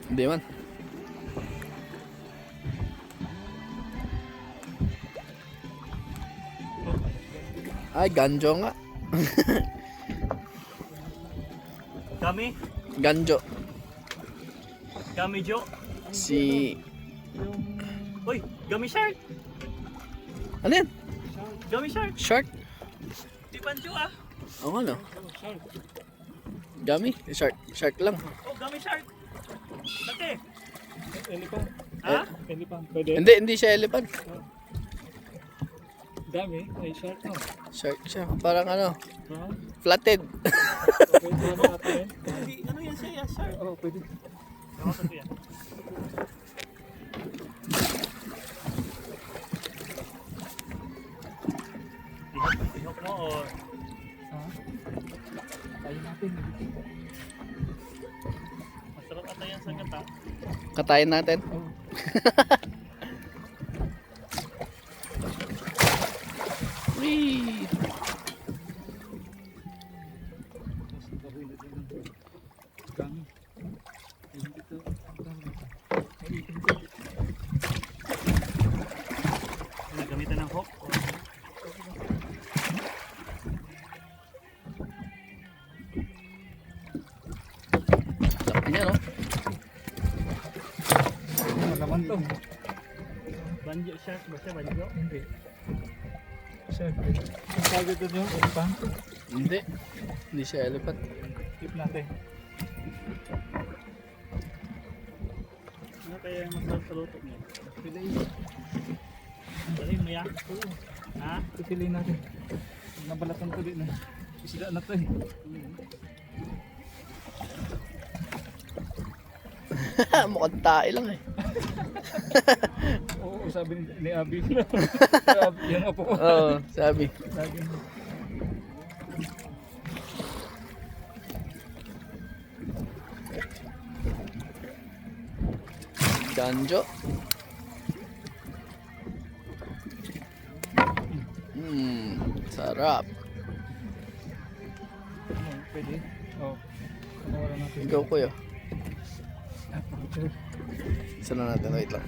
Hindi man. Ay, ganjo nga. Gami? Ganjo. Gami Jo? Si... Uy, Gami Shark! Ano yan? Gami Shark! Shark? Di Banjo ah! Oo nga no. Gummy? Shark. Shark lang. Oh, Gami Shark! Laki! Elephant. Ha? Elephant. Pwede. Hindi siya elephant. Dami. Ay, shark. Oh. Shark siya. Parang ano, Ah, flatted. pwede ano natin? Ano yan siya? Shark? Oo, pwede. Ako sa yan. Ihok mo o Ah. Tayo natin. masarap ata yan sa gata. Katayin natin. Oh. Whee! Dami. Ayun dito. Dami. Ay, Nagamitan ng hook. Laki niya no? malaman to. Banjo shark ba siya? Banjo? Hindi. Shark. Ang tawag ito nyo? Elephant. Hindi. Hindi siya elephant. Keep natin. Ano kaya yung masarap sa luto niya? Piliin. Dali mo yan? Oo. Ha? Pipiliin natin. Nabalatan ko din. Isda na to eh. Mukhang tae lang eh. Oo, sabi ni Abby. Yung apo ko. Oo, sabi. Lagi. Ganjo. Sarap. Pwede. Oo. Panawalan natin. Ikaw kuya. Ah, pagod. Isa na natin. Wait lang.